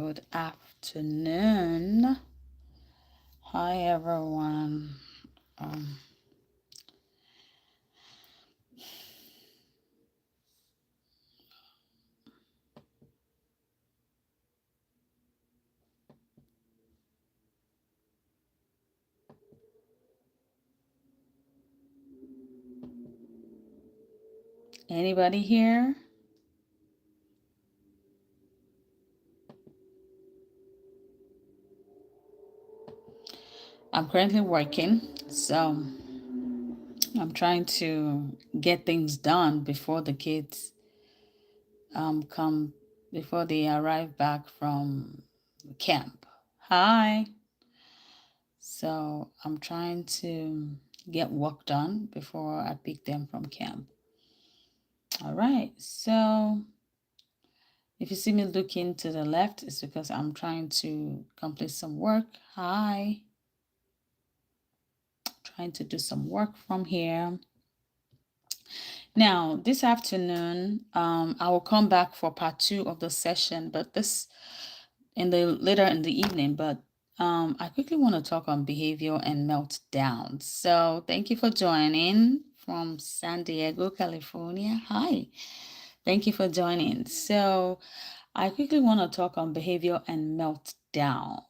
Good afternoon. Hi, everyone. Um, Anybody here? I'm currently working, so I'm trying to get things done before the kids come before they arrive back from camp. Hi. So I'm trying to get work done before I pick them from camp. All right. So if you see me looking to the left, it's because I'm trying to complete some work. Hi. Trying to do some work from here. Now, this afternoon, I will come back for part 2 of the session, but this later in the evening. But I quickly want to talk on behavior and meltdown. So thank you for joining from San Diego, California. Hi. Thank you for joining. So I quickly want to talk on behavior and meltdown,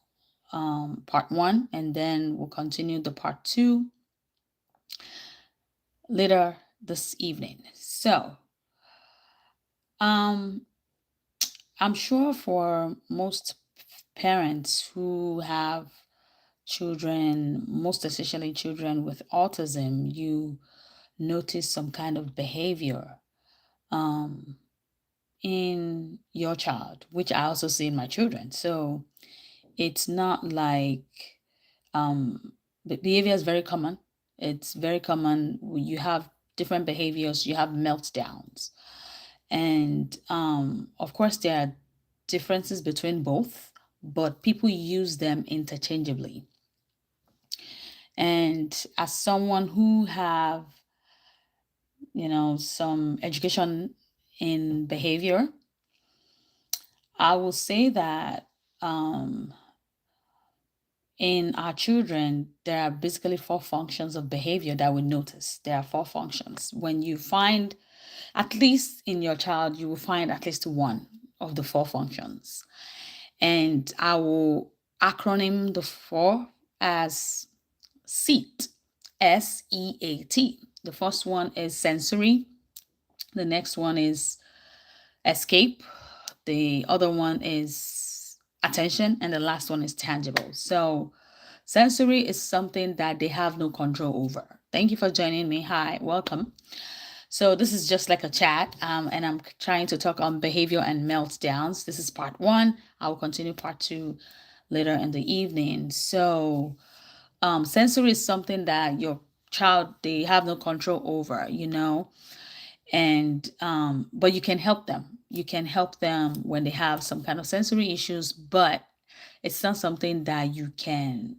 part 1, and then we'll continue the part 2 later this evening. So, um, I'm sure for most parents who have children, most especially children with autism, you notice some kind of behavior um, in your child, which I also see in my children. So it's not like behavior is very common. It's very common. You have different behaviors, you have meltdowns. And of course, there are differences between both, but people use them interchangeably. And as someone who have, some education in behavior, I will say that in our children, there are basically 4 functions of behavior that we notice. There are 4 functions. When you find, at least in your child, you will find at least one of the 4 functions. And I will acronym the 4 as SEAT, SEAT. The first one is sensory. The next one is escape. The other one is attention. And the last one is tangible. So sensory is something that they have no control over. Thank you for joining me. Hi, welcome. So this is just like a chat, and I'm trying to talk on behavior and meltdowns. This is part 1. I will continue part 2 later in the evening. So sensory is something that your child, they have no control over, and but you can help them. You can help them when they have some kind of sensory issues, but it's not something that you can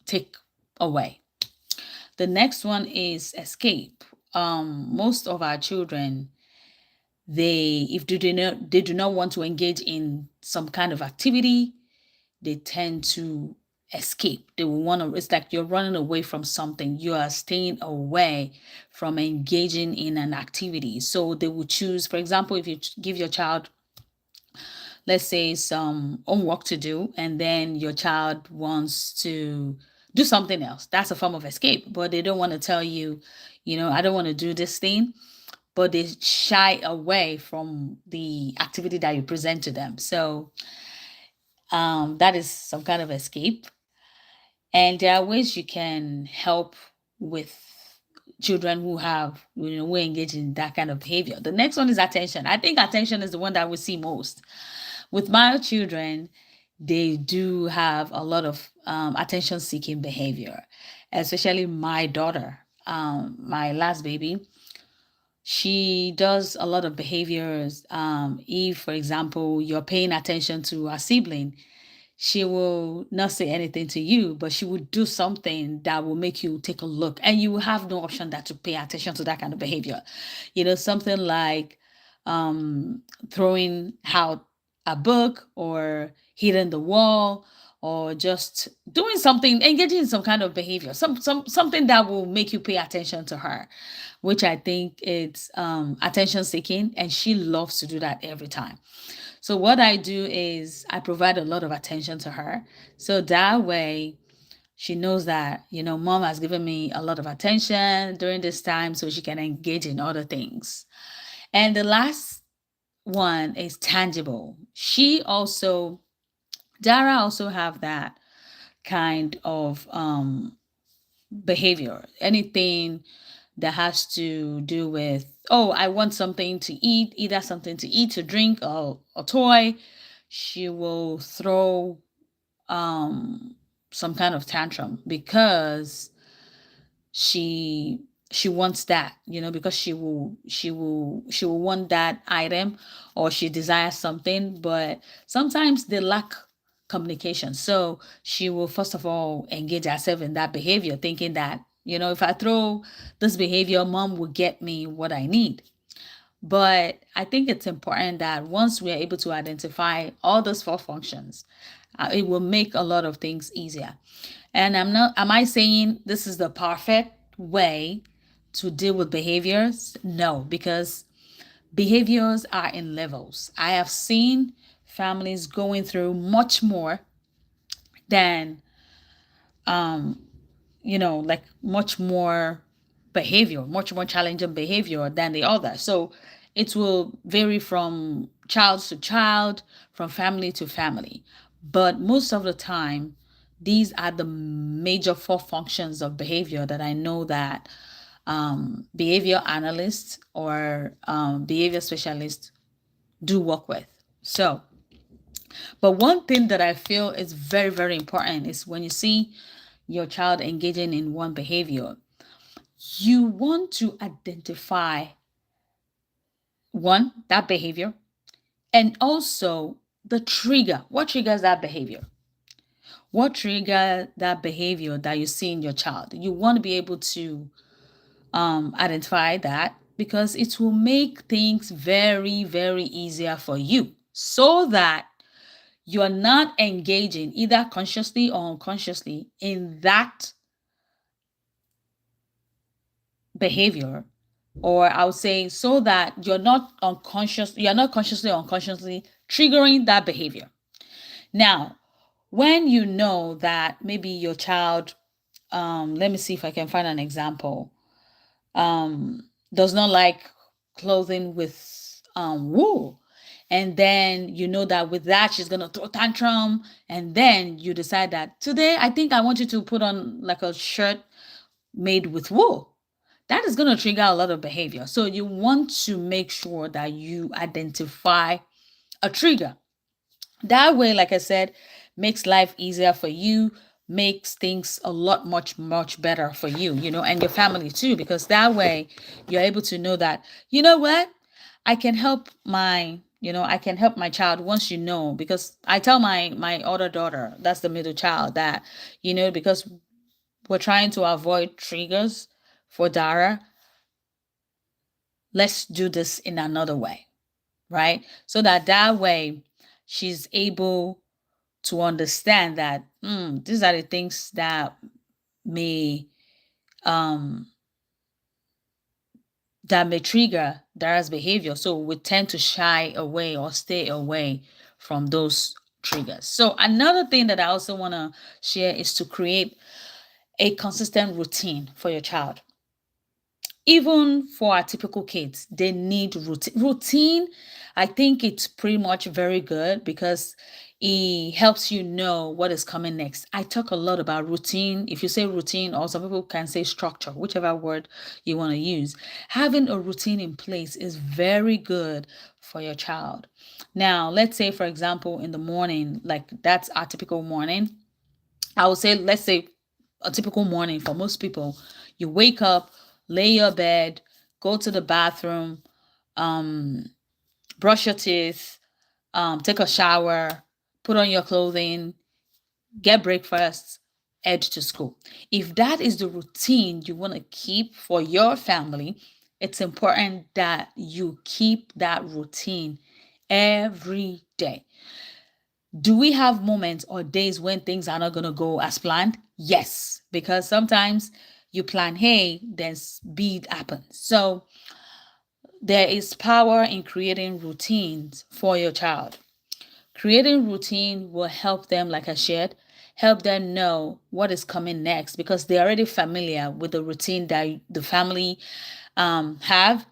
take away. The next one is escape. Most of our children, if they do not want to engage in some kind of activity, they tend to escape. They will want to, it's like you're running away from something. You are staying away from engaging in an activity. So they will choose, for example, if you give your child, let's say, some homework to do, and then your child wants to do something else. That's a form of escape, but they don't want to tell you, I don't want to do this thing, but they shy away from the activity that you present to them. So that is some kind of escape. And there are ways you can help with children who engage in that kind of behavior. The next one is attention. I think attention is the one that we see most. With my children, they do have a lot of attention seeking behavior, especially my daughter, my last baby. She does a lot of behaviors. If, for example, you're paying attention to a sibling, she will not say anything to you, but she will do something that will make you take a look, and you will have no option that to pay attention to that kind of behavior. Something like throwing out a book or hitting the wall or just doing something, engaging in some kind of behavior, something that will make you pay attention to her, which I think it's attention seeking, and she loves to do that every time. So what I do is I provide a lot of attention to her. So that way she knows that, mom has given me a lot of attention during this time so she can engage in other things. And the last one is tangible. Dara also have that kind of behavior. Anything that has to do with, oh, I want something to eat, either something to eat, to drink, or a toy, she will throw some kind of tantrum because she she wants that, because she will want that item, or she desires something, but sometimes they lack communication. So she will first of all engage herself in that behavior, thinking that, if I throw this behavior, mom will get me what I need. But I think it's important that once we are able to identify all those four functions, it will make a lot of things easier. And am I saying this is the perfect way to deal with behaviors? No, because behaviors are in levels. I have seen families going through much more than, like much more behavior, much more challenging behavior than the other. So it will vary from child to child, from family to family. But most of the time, these are the major four functions of behavior that I know that behavior analysts or behavior specialists do work with. So, but one thing that I feel is very, very important is when you see your child engaging in one behavior, you want to identify one, that behavior, and also the trigger. What triggers that behavior? What trigger that behavior that you see in your child? You want to be able to identify that, because it will make things very, very easier for you, so that you are not engaging either consciously or unconsciously in that behavior, or I would say so that you're not consciously or unconsciously triggering that behavior. Now, when you know that maybe your child, let me see if I can find an example, does not like clothing with wool. And then you know that with that she's gonna throw tantrum, and then you decide that today I think I want you to put on like a shirt made with wool. That is going to trigger a lot of behavior. So you want to make sure that you identify a trigger. That way, like I said, makes life easier for you, makes things a lot much much better for you, and your family too, because that way you're able to know that, you know what, I can help my child. Once because I tell my other daughter, that's the middle child, that because we're trying to avoid triggers for Dara, let's do this in another way, right? So that way she's able to understand that these are the things that may um trigger Dara's behavior. So we tend to shy away or stay away from those triggers. So another thing that I also want to share is to create a consistent routine for your child. Even for our typical kids, they need routine. I think it's pretty much very good because it helps you know what is coming next. I talk a lot about routine. If you say routine, or some people can say structure, whichever word you want to use, having a routine in place is very good for your child. Now, let's say, for example, in the morning, like that's our typical morning. I would say, let's say a typical morning for most people, you wake up, lay your bed, go to the bathroom, um, brush your teeth, take a shower, put on your clothing, get breakfast, head to school. If that is the routine you want to keep for your family, it's important that you keep that routine every day. Do we have moments or days when things are not going to go as planned? Yes, because sometimes you plan A, then B happens. So there is power in creating routines for your child. Creating routine will help them, like I shared, help them know what is coming next because they're already familiar with the routine that the family have,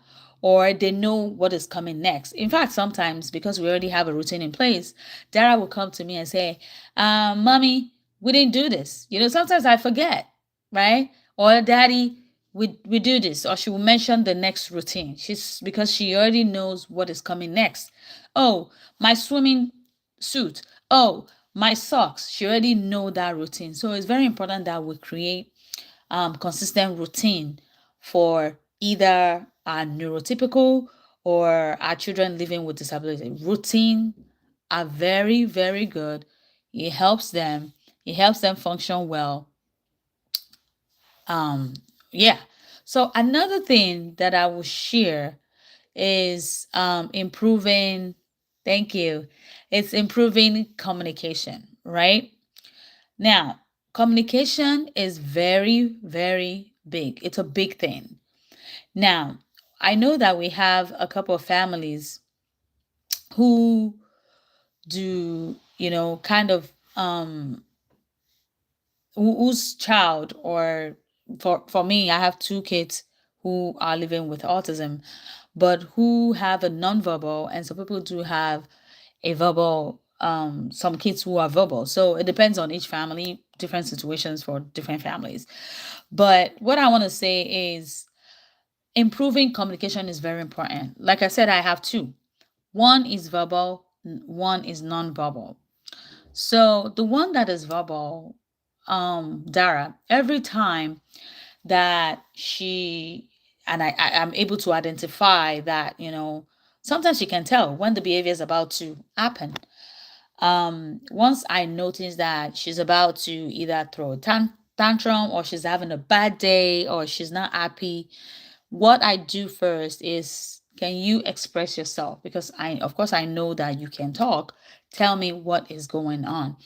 or they know what is coming next. In fact, sometimes because we already have a routine in place, Dara will come to me and say, Mommy, we didn't do this. Sometimes I forget, right? Or Daddy, we do this. Or she will mention the next routine. Because she already knows what is coming next. Oh, my swimming suit. Oh, my socks. She already know that routine. So it's very important that we create consistent routine for either our neurotypical or our children living with disability. Routine are very, very good. It helps them. It helps them function well. Um, yeah. So another thing that I will share is improving. Thank you. It's improving communication, right? Now, communication is very, very big. It's a big thing. Now, I know that we have a couple of families who do, kind of whose child, or for me, I have two kids who are living with autism, but who have a nonverbal, and some people do have a verbal, some kids who are verbal. So it depends on each family, different situations for different families. But what I want to say is improving communication is very important. Like I said, I have two. One is verbal, one is non-verbal. So the one that is verbal, Dara, every time that she and I'm able to identify that, sometimes she can tell when the behavior is about to happen. Once I notice that she's about to either throw a tantrum, or she's having a bad day, or she's not happy, what I do first is, can you express yourself? Because of course, I know that you can talk. Tell me what is going on.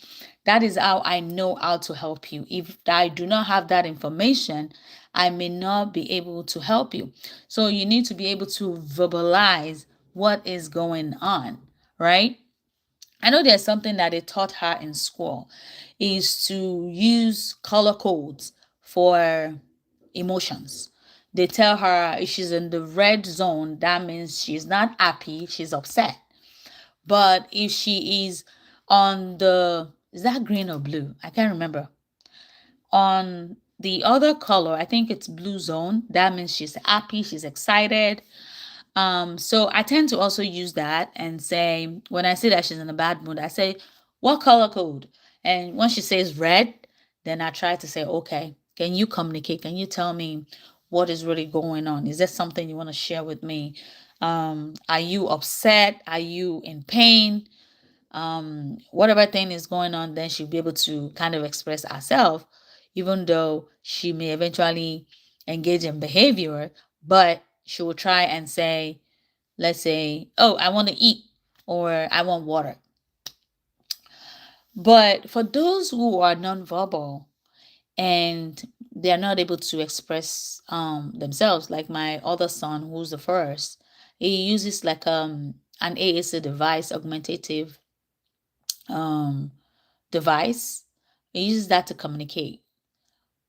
That is how I know how to help you. If I do not have that information, I may not be able to help you. So you need to be able to verbalize what is going on, right? I know there's something that they taught her in school is to use color codes for emotions. They tell her if she's in the red zone, that means she's not happy, she's upset. But if she is on is that green or blue? I can't remember. On the other color, I think it's blue zone, that means she's happy, she's excited. So I tend to also use that and say, when I see that she's in a bad mood, I say, what color code? And when she says red, then I try to say, okay, can you communicate? Can you tell me what is really going on? Is there something you want to share with me? Are you upset? Are you in pain? Whatever thing is going on, then she'll be able to kind of express herself, even though she may eventually engage in behavior, but she will try and say, let's say, oh, I want to eat, or I want water. But for those who are nonverbal and they are not able to express themselves, like my other son, who's the first, he uses like an AAC device, augmentative um, device. He uses that to communicate.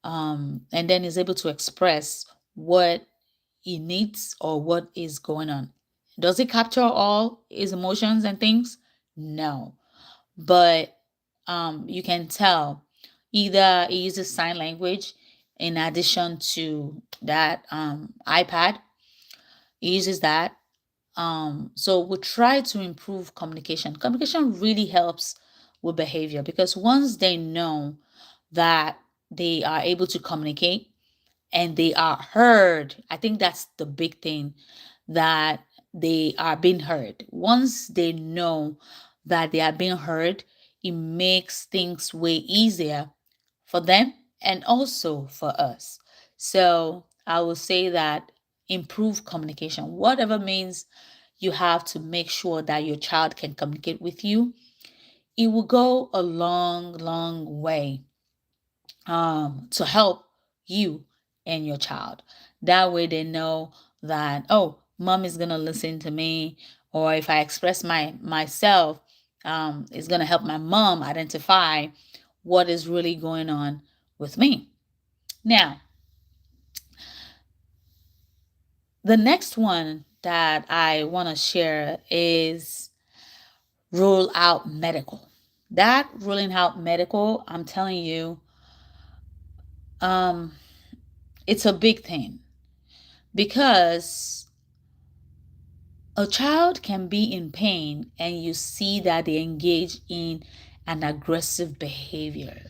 And then is able to express what he needs or what is going on. Does it capture all his emotions and things? No. But you can tell either he uses sign language in addition to that iPad. He uses that. So we try to improve communication. Communication really helps with behavior because once they know that they are able to communicate and they are heard, I think that's the big thing, that they are being heard. Once they know that they are being heard, it makes things way easier for them and also for us. So I will say that improve communication, whatever means you have to make sure that your child can communicate with you. It will go a long, long way to help you and your child. That way they know that, oh, mom is gonna listen to me, or if I express myself, it's gonna help my mom identify what is really going on with me. Now, the next one that I want to share is rule out medical. That ruling out medical, I'm telling you, um, it's a big thing because a child can be in pain and you see that they engage in an aggressive behavior.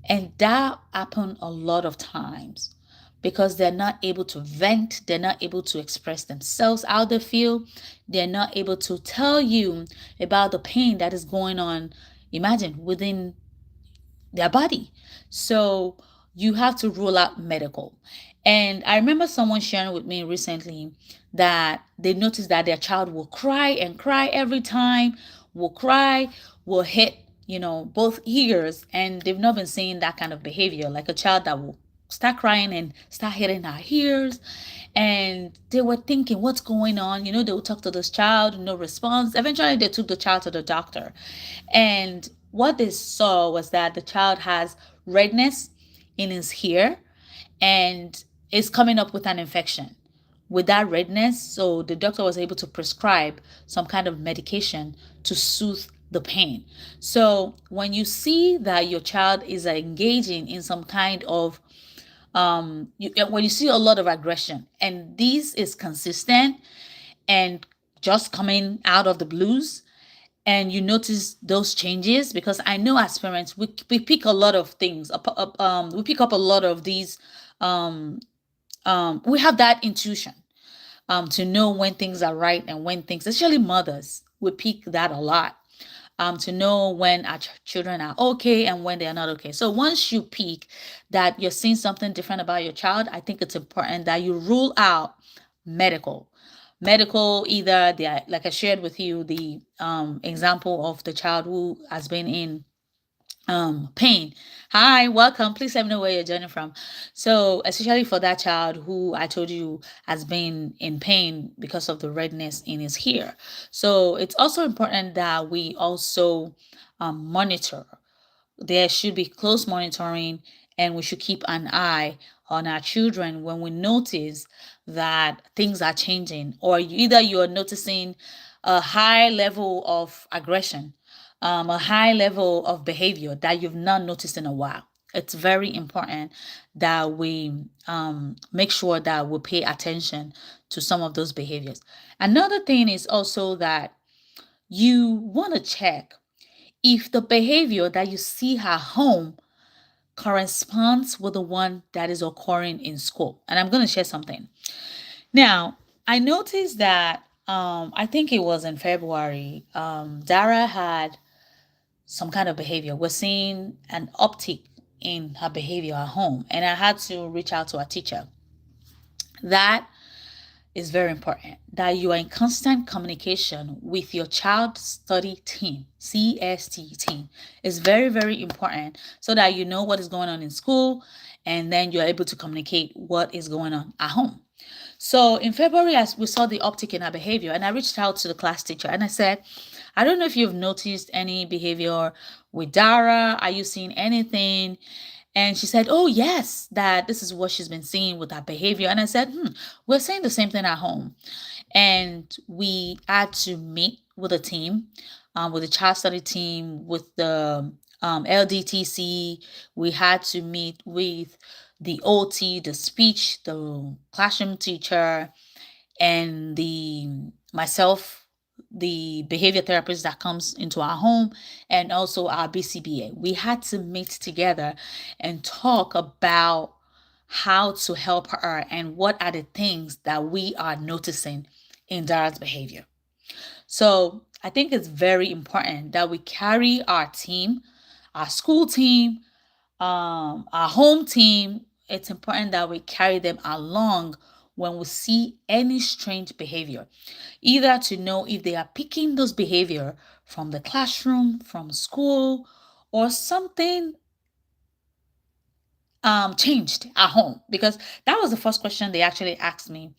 And that happen a lot of times because they're not able to vent, they're not able to express themselves, how they feel, they're not able to tell you about the pain that is going on, imagine, within their body. So you have to rule out medical. And I remember someone sharing with me recently that they noticed that their child will cry and cry every time, will cry, will hit, both ears. And they've not been seeing that kind of behavior, like a child that will start crying and start hitting our ears. And they were thinking, what's going on? They would talk to this child, no response. Eventually, they took the child to the doctor. And what they saw was that the child has redness in his ear and is coming up with an infection with that redness. So the doctor was able to prescribe some kind of medication to soothe the pain. So when you see that your child is engaging in some kind of when you see a lot of aggression and this is consistent and just coming out of the blues, and you notice those changes, because I know as parents we pick a lot of things up, we pick up a lot of these, we have that intuition to know when things are right and when things, especially mothers, we pick that a lot, to know when our children are okay and when they are not okay. So once you pick that you're seeing something different about your child, I think it's important that you rule out medical. Either they like I shared with you the example of the child who has been in pain. Hi, welcome, please let me know where you're joining from. So especially for that child who I told you has been in pain because of the redness in his ear. So it's also important that we also monitor. There should be close monitoring, and we should keep an eye on our children when we notice that things are changing, or either you're noticing a high level of aggression, a high level of behavior that you've not noticed in a while. It's very important that we make sure that we pay attention to some of those behaviors. Another thing is also that you want to check if the behavior that you see at home corresponds with the one that is occurring in school. And I'm going to share something. Now, I noticed that I think it was in February, Dara had some kind of behavior. We're seeing an uptick in her behavior at home, and I had to reach out to a teacher. That is very important, that you are in constant communication with your child study team, CST team. It's very, very important so that you know what is going on in school, and then you're able to communicate what is going on at home. So in February, as we saw the uptick in her behavior, and I reached out to the class teacher and I said, I don't know if you've noticed any behavior with Dara. Are you seeing anything? And she said, oh, yes, that this is what she's been seeing with her behavior. And I said, we're saying the same thing at home. And we had to meet with a team, with the child study team, with the LDTC. We had to meet with the OT, the speech, the classroom teacher, and myself, the behavior therapist that comes into our home, and also our BCBA. We had to meet together and talk about how to help her and what are the things that we are noticing in Dara's behavior. So I think it's very important that we carry our team, our school team, our home team. It's important that we carry them along when we see any strange behavior, either to know if they are picking those behavior from the classroom, from school, or something changed at home. Because that was the first question they actually asked me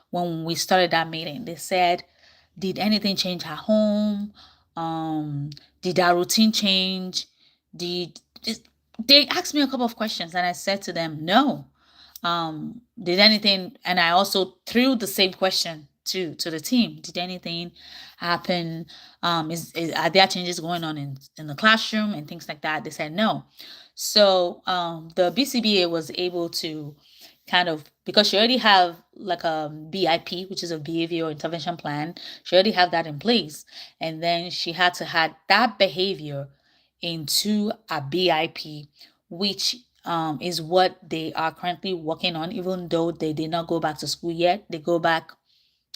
when we started that meeting. They said, did anything change at home? Um, did our routine change? Did they asked me a couple of questions, and I said to them, no. Did anything? And I also threw the same question to the team. Did anything happen? Are there changes going on in the classroom and things like that? They said no. So the BCBA was able to kind of, because she already have like a BIP, which is a behavioral intervention plan. She already have that in place, and then she had to add that behavior into a BIP, which is what they are currently working on. Even though they did not go back to school yet, they go back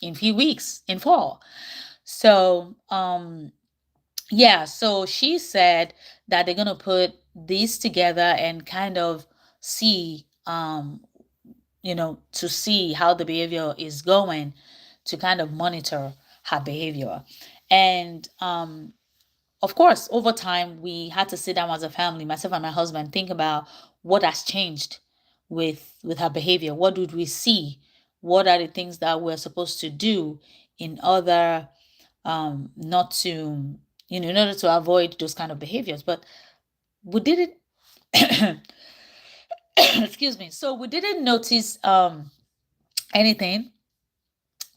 in few weeks in fall. So yeah, so she said that they're gonna put these together and kind of see to see how the behavior is going, to kind of monitor her behavior. And of course, over time, we had to sit down as a family, myself and my husband, think about what has changed with her behavior. What did we see? What are the things that we're supposed to do in order not to, in order to avoid those kind of behaviors? But we didn't. Excuse me. So we didn't notice anything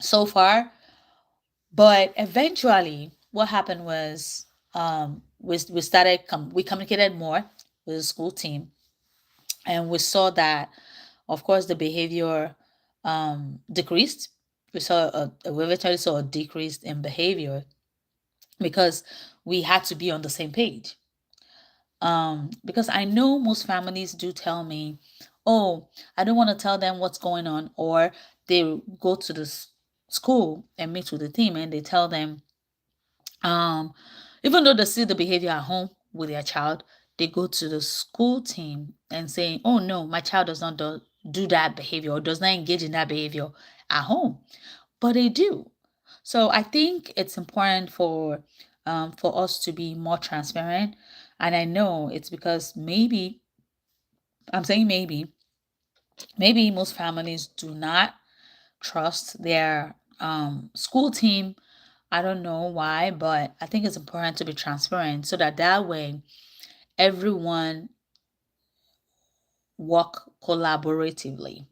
so far, but eventually, what happened was we communicated more with the school team, and we saw that, of course, the behavior decreased. We eventually saw a decrease in behavior because we had to be on the same page. Because I know most families do tell me, oh, I don't want to tell them what's going on, or they go to the school and meet with the team and they tell them, um, even though they see the behavior at home with their child, they go to the school team and say, oh no, my child does not do that behavior or does not engage in that behavior at home. But they do. So I think it's important for us to be more transparent. And I know it's because maybe, I'm saying maybe most families do not trust their school team. I don't know why, but I think it's important to be transparent so that way everyone work collaboratively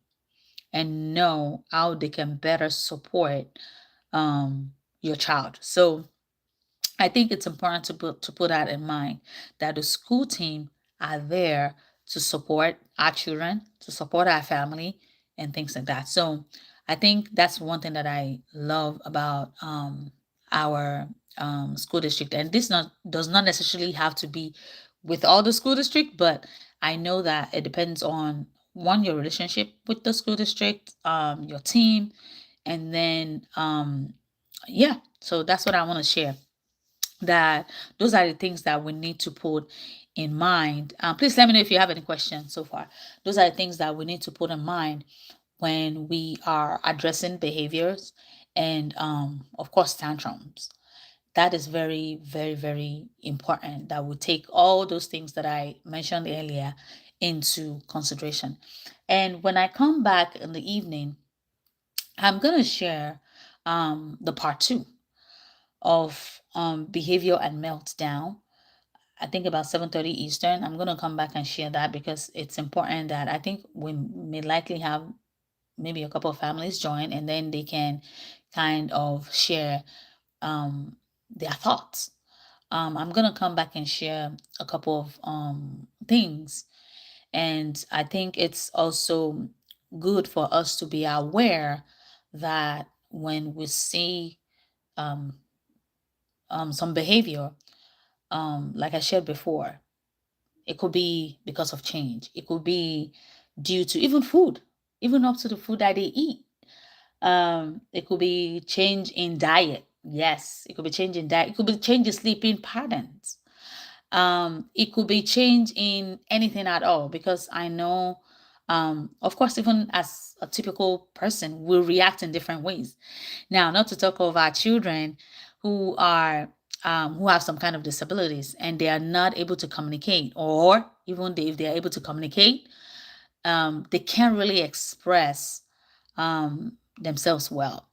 and know how they can better support your child. So I think it's important to put that in mind, that the school team are there to support our children, to support our family, and things like that. So I think that's one thing that I love about our school district. And this does not necessarily have to be with all the school district, but I know that it depends on one, your relationship with the school district, your team, and then yeah. So that's what I want to share, that those are the things that we need to put in mind. Please let me know if you have any questions so far. Those are the things that we need to put in mind when we are addressing behaviors and, of course, tantrums. That is very, very, very important, that we take all those things that I mentioned earlier into consideration. And when I come back in the evening, I'm going to share the part two of behavior and meltdown. I think about 7:30 Eastern. I'm gonna come back and share that because it's important, that I think we may likely have maybe a couple of families join, and then they can kind of share their thoughts. I'm gonna come back and share a couple of things, and I think it's also good for us to be aware that when we see um, some behavior, like I shared before, it could be because of change. It could be due to even food, even up to the food that they eat. It could be change in diet. Yes, it could be change in diet. It could be change in sleeping patterns. It could be change in anything at all, because I know Of course, even as a typical person, will react in different ways. Now, not to talk of our children who are who have some kind of disabilities and they are not able to communicate, or even if they are able to communicate, they can't really express themselves well.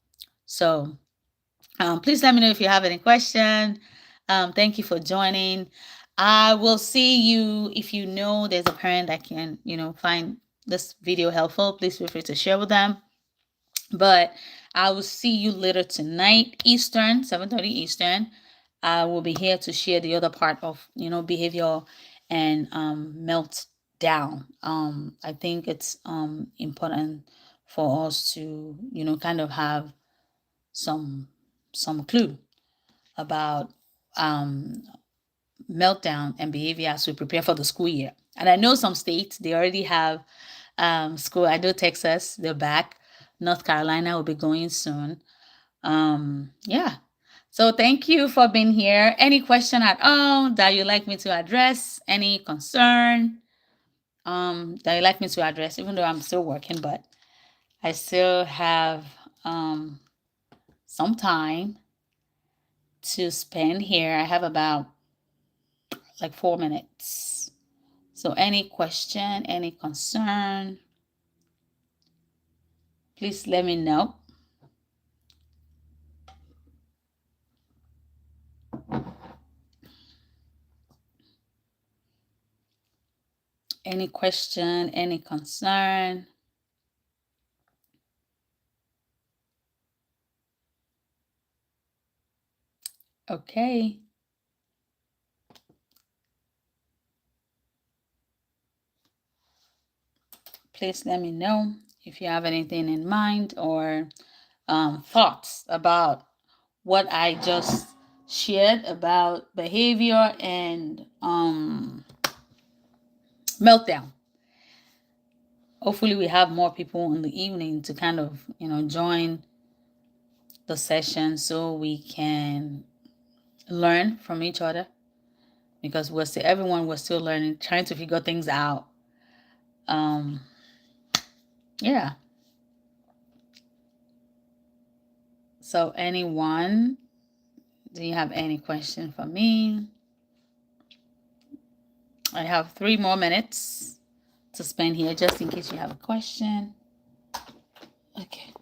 So please let me know if you have any question. Thank you for joining. I will see you. If you know there's a parent that can, find this video helpful, please feel free to share with them. But I will see you later tonight, Eastern, 7:30 Eastern. I will be here to share the other part of, behavior and meltdown. I think it's important for us to, kind of have some clue about um, meltdown and behavior as we prepare for the school year. And I know some states, they already have school. I know Texas, they're back. North Carolina will be going soon. Yeah. So thank you for being here. Any question at all that you'd like me to address? Any concern that you'd like me to address, even though I'm still working, but I still have some time to spend here. I have about like 4 minutes. So any question, any concern, please let me know. Any question, any concern? Okay. Please let me know if you have anything in mind or thoughts about what I just shared about behavior and meltdown. Hopefully we have more people in the evening to kind of, join the session so we can learn from each other, because we're still learning, trying to figure things out. Yeah. So anyone, do you have any question for me? I have 3 more minutes to spend here just in case you have a question. Okay.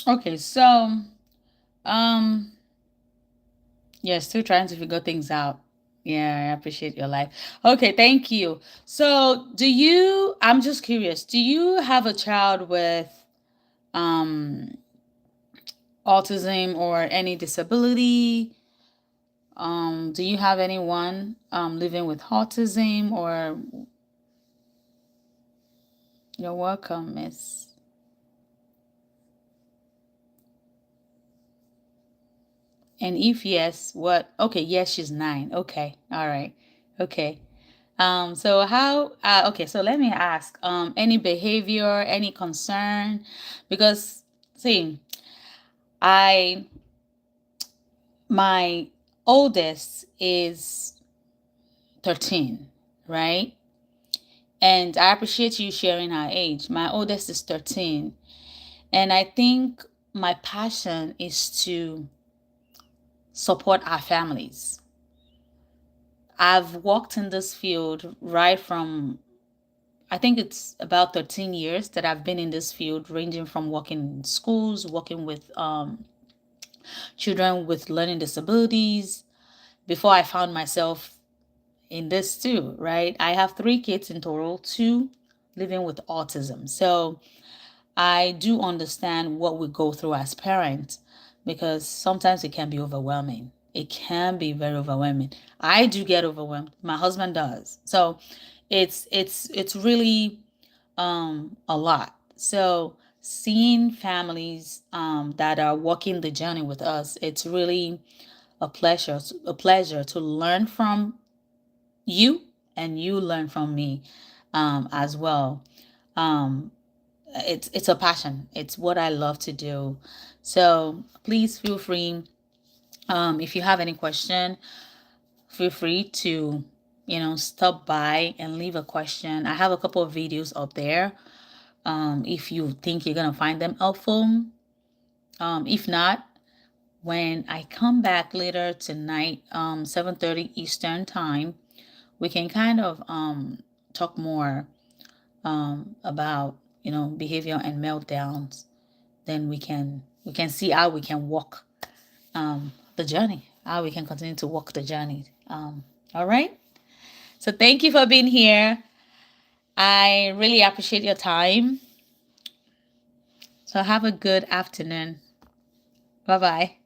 Okay, so yeah, still trying to figure things out. Yeah, I appreciate your life. Okay, thank you. So, I'm just curious, do you have a child with um autism or any disability? Do you have anyone living with autism? Or you're welcome, Miss. And if yes, what? Okay, yes, she's 9. Okay, all right, okay. So how? Okay, so let me ask. Any behavior, any concern? Because see, I my oldest is 13, right? And I appreciate you sharing our age. My oldest is 13, and I think my passion is to support our families. I've worked in this field right from, I think it's about 13 years that I've been in this field, ranging from working in schools, working with children with learning disabilities, before I found myself in this too, right? I have 3 kids in total, 2 living with autism. So I do understand what we go through as parents, because sometimes it can be overwhelming. It can be very overwhelming. I do get overwhelmed. My husband does. So it's really a lot. So seeing families that are walking the journey with us, it's really a pleasure to learn from you, and you learn from me as well. Um, it's a passion. It's what I love to do. So please feel free. If you have any question, feel free to stop by and leave a question. I have a couple of videos up there. If you think you're gonna find them helpful. If not, when I come back later tonight, 7:30 Eastern time, we can kind of talk more about behavior and meltdowns. Then we can see how we can walk the journey, how we can continue to walk the journey. All right. So thank you for being here. I really appreciate your time. So have a good afternoon. Bye bye.